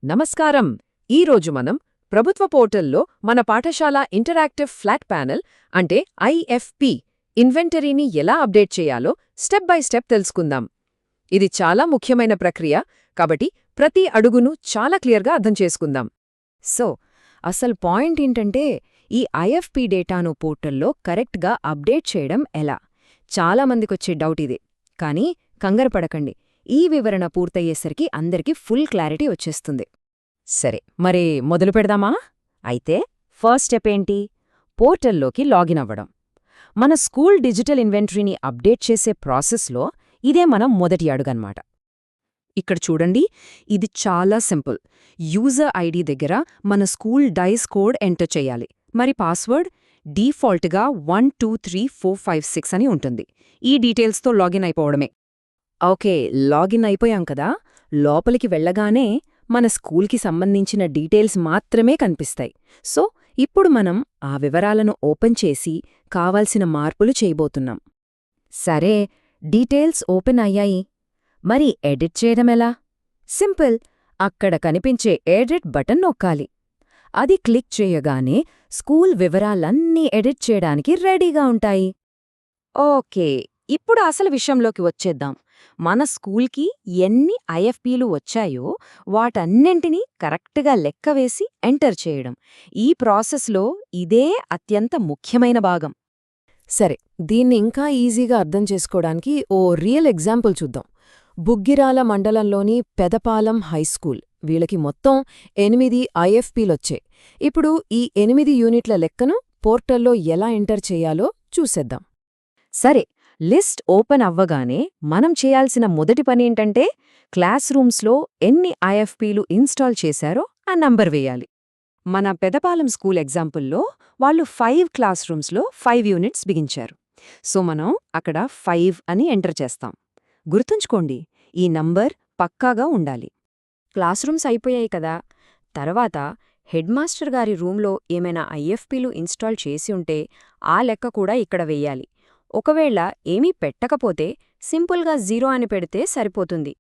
నమస్కారం. ఈరోజు మనం ప్రభుత్వ పోర్టల్లో మన పాఠశాల ఇంటరాక్టివ్ ఫ్లాట్ ప్యానెల్ అంటే ఐఎఫ్పి ఇన్వెంటరీని ఎలా అప్డేట్ చేయాలో స్టెప్ బై స్టెప్ తెలుసుకుందాం. ఇది చాలా ముఖ్యమైన ప్రక్రియ, కాబట్టి ప్రతి అడుగును చాలా క్లియర్గా అర్థం చేసుకుందాం. అసలు పాయింట్ ఏంటంటే ఈ ఐఎఫ్పి డేటాను పోర్టల్లో కరెక్ట్గా అప్డేట్ చేయడం ఎలా? చాలామందికొచ్చే డౌట్ ఇదే. కానీ కంగారు పడకండి, ఈ వివరణ పూర్తయ్యేసరికి అందరికీ ఫుల్ క్లారిటీ వచ్చేస్తుంది. సరే, మరి మొదలు పెడదామా? అయితే ఫస్ట్ స్టెప్ ఏంటి? పోర్టల్లోకి లాగిన్ అవ్వడం. మన స్కూల్ డిజిటల్ ఇన్వెంటరీని అప్డేట్ చేసే ప్రాసెస్లో ఇదే మనం మొదటి అడుగన్నమాట. ఇక్కడ చూడండి, ఇది చాలా సింపుల్. యూజర్ ఐడి దగ్గర మన స్కూల్ డైస్ కోడ్ ఎంటర్ చేయాలి. మరి పాస్వర్డ్ డీఫాల్ట్గా 123456 అని ఉంటుంది. ఈ డీటెయిల్స్తో లాగిన్ అయిపోవడమే. ఓకే, లాగిన్ అయిపోయాం కదా. లోపలికి వెళ్ళగానే మన స్కూల్కి సంబంధించిన డీటెయిల్స్ మాత్రమే కనిపిస్తాయి. సో ఇప్పుడు మనం ఆ వివరాలను ఓపెన్ చేసి కావాల్సిన మార్పులు చేయబోతున్నాం. సరే, డీటెయిల్స్ ఓపెన్ అయ్యాయి. మరి ఎడిట్ చేయడమెలా? సింపుల్. అక్కడ కనిపించే ఎడిట్ బటన్ నొక్కాలి. అది క్లిక్ చేయగానే స్కూల్ వివరాలన్నీ ఎడిట్ చేయడానికి రెడీగా ఉంటాయి. ఓకే, ఇప్పుడు అసలు విషయంలోకి వచ్చేద్దాం. మన స్కూల్కి ఎన్ని ఐఎఫ్పీలు వచ్చాయో వాటన్నింటినీ కరెక్ట్గా లెక్కవేసి ఎంటర్ చేయడం. ఈ ప్రాసెస్లో ఇదే అత్యంత ముఖ్యమైన భాగం. సరే, దీన్ని ఇంకా ఈజీగా అర్థం చేసుకోవడానికి ఓ రియల్ ఎగ్జాంపుల్ చూద్దాం. బుగ్గిరాల మండలంలోని పెదపాలెం హైస్కూల్. వీళ్ళకి మొత్తం 8 ఐఎఫ్పీలొచ్చాయి. ఇప్పుడు ఈ 8 యూనిట్ల లెక్కను పోర్టల్లో ఎలా ఎంటర్ చేయాలో చూసేద్దాం. సరే, లిస్ట్ ఓపెన్ అవ్వగానే మనం చేయాల్సిన మొదటి పనేంటంటే క్లాస్ రూమ్స్లో ఎన్ని ఐఎఫ్పీలు ఇన్స్టాల్ చేశారో ఆ నంబర్ వేయాలి. మన పెదపాలెం స్కూల్ ఎగ్జాంపుల్లో వాళ్ళు 5 క్లాస్ రూమ్స్లో 5 యూనిట్స్ బిగించారు. సో మనం అక్కడ 5 అని ఎంటర్ చేస్తాం. గుర్తుంచుకోండి, ఈ నంబర్ పక్కాగా ఉండాలి. క్లాస్ రూమ్స్ అయిపోయాయి కదా. తర్వాత హెడ్ మాస్టర్ గారి రూంలో ఏమైనా ఐఎఫ్పీలు ఇన్స్టాల్ చేసి ఉంటే ఆ లెక్క కూడా ఇక్కడ వెయ్యాలి. ఒకవేళ ఏమీ పెట్టకపోతే సింపుల్గా 0 అని పెడితే సరిపోతుంది.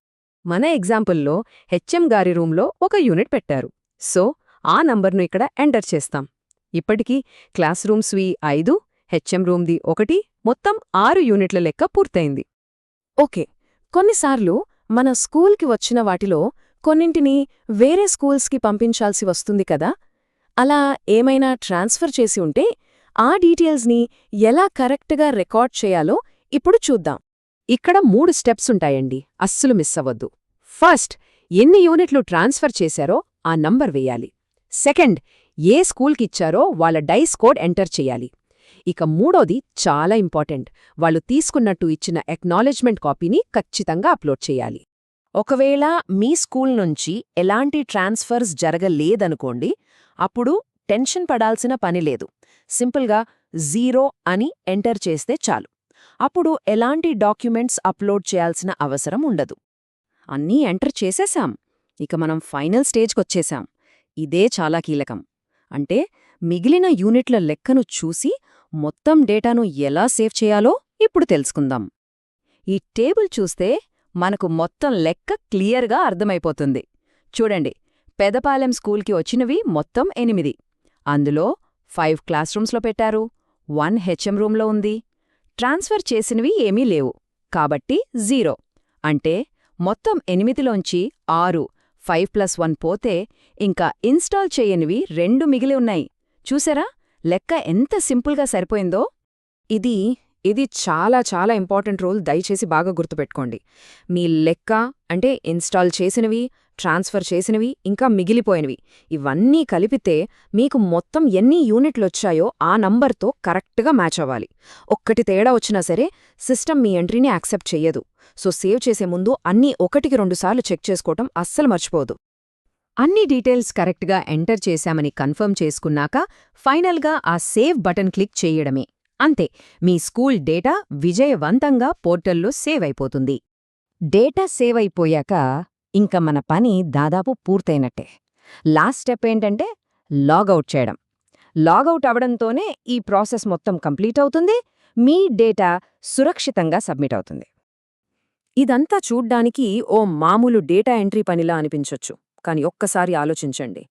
మన ఎగ్జాంపుల్లో హెచ్ఎం గారి రూంలో 1 యూనిట్ పెట్టారు. సో ఆ నంబర్ను ఇక్కడ ఎంటర్ చేస్తాం. ఇప్పటికీ క్లాస్ రూమ్స్వి 5, హెచ్ఎం రూమ్ది 1, మొత్తం 6 యూనిట్ల లెక్క పూర్తయింది. ఓకే, కొన్నిసార్లు మన స్కూల్కి వచ్చిన వాటిలో కొన్నింటిని వేరే స్కూల్స్కి పంపించాల్సి వస్తుంది కదా. అలా ఏమైనా ట్రాన్స్ఫర్ చేసి ఉంటే ఆ డీటెయిల్స్ని ఎలా కరెక్ట్గా రికార్డ్ చేయాలో ఇప్పుడు చూద్దాం. ఇక్కడ 3 స్టెప్స్ ఉంటాయండి, అస్సలు మిస్ అవ్వద్దు. ఫస్ట్, ఎన్ని యూనిట్లు ట్రాన్స్ఫర్ చేశారో ఆ నంబర్ వేయాలి. సెకండ్, ఏ స్కూల్కిచ్చారో వాళ్ళ డైస్ కోడ్ ఎంటర్ చేయాలి. ఇక మూడోది చాలా ఇంపార్టెంట్, వాళ్ళు తీసుకున్నట్టు ఇచ్చిన ఎక్నాలెడ్జ్మెంట్ కాపీని ఖచ్చితంగా అప్లోడ్ చేయాలి. ఒకవేళ మీ స్కూల్ నుంచి ఎలాంటి ట్రాన్స్ఫర్స్ జరగలేదనుకోండి, అప్పుడు టెన్షన్ పడాల్సిన పని లేదు. సింపుల్గా 0 అని ఎంటర్ చేస్తే చాలు. అప్పుడు ఎలాంటి డాక్యుమెంట్స్ అప్లోడ్ చేయాల్సిన అవసరం ఉండదు. అన్నీ ఎంటర్ చేసేశాం. ఇక మనం ఫైనల్ స్టేజ్కొచ్చేశాం. ఇదే చాలా కీలకం. అంటే మిగిలిన యూనిట్ల లెక్కను చూసి మొత్తం డేటాను ఎలా సేవ్ చేయాలో ఇప్పుడు తెలుసుకుందాం. ఈ టేబుల్ చూస్తే మనకు మొత్తం లెక్క క్లియర్గా అర్థమైపోతుంది. చూడండి, పెదపాలెం స్కూల్కి వచ్చినవి మొత్తం 8. అందులో 5 క్లాస్ రూమ్స్లో పెట్టారు, 1 హెచ్ఎం రూమ్లో ఉంది. ట్రాన్స్ఫర్ చేసినవి ఏమీ లేవు, కాబట్టి 0. అంటే మొత్తం 8లోంచి 6, 5+1 పోతే ఇంకా ఇన్స్టాల్ చేయనివి 2 మిగిలి ఉన్నాయి. చూసారా, లెక్క ఎంత సింపుల్గా సరిపోయిందో. ఇది చాలా చాలా ఇంపార్టెంట్ రోల్. దయచేసి బాగా గుర్తుపెట్టుకోండి. మీ లెక్క అంటే ఇన్స్టాల్ చేసినవి, ట్రాన్స్ఫర్ చేసినవి, ఇంకా మిగిలిపోయినవి ఇవన్నీ కలిపితే మీకు మొత్తం ఎన్ని యూనిట్లొచ్చాయో ఆ నంబర్తో కరెక్ట్గా మ్యాచ్ అవ్వాలి. ఒక్కటి తేడా వచ్చినా సరే సిస్టమ్ మీ ఎంట్రీని యాక్సెప్ట్ చెయ్యదు. సో సేవ్ చేసే ముందు అన్నీ 1కి 2 సార్లు చెక్ చేసుకోవటం అస్సలు మర్చిపోదు. అన్ని డీటెయిల్స్ కరెక్ట్గా ఎంటర్ చేశామని కన్ఫర్మ్ చేసుకున్నాక ఫైనల్గా ఆ సేవ్ బటన్ క్లిక్ చేయడమే. అంతే, మీ స్కూల్ డేటా విజయవంతంగా పోర్టల్లో సేవ్ అయిపోతుంది. డేటా సేవ్ అయిపోయాక ఇంక మన పని దాదాపు పూర్తయినట్టే. లాస్ట్ స్టెప్ ఏంటంటే లాగౌట్ చేయడం. లాగౌట్ అవడంతోనే ఈ ప్రాసెస్ మొత్తం కంప్లీట్ అవుతుంది. మీ డేటా సురక్షితంగా సబ్మిట్ అవుతుంది. ఇదంతా చూడ్డానికి ఓ మామూలు డేటా ఎంట్రీ పనిలా అనిపించొచ్చు, కానీ ఒక్కసారి ఆలోచించండి.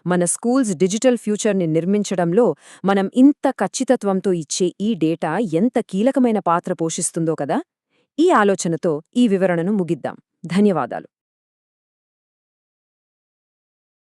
మన స్కూల్స్ డిజిటల్ ఫ్యూచర్ని నిర్మించడంలో మనం ఇంత ఖచ్చితత్వంతో ఇచ్చే ఈ డేటా ఎంత కీలకమైన పాత్ర పోషిస్తుందో కదా. ఈ ఆలోచనతో ఈ వివరణను ముగిద్దాం. ధన్యవాదాలు.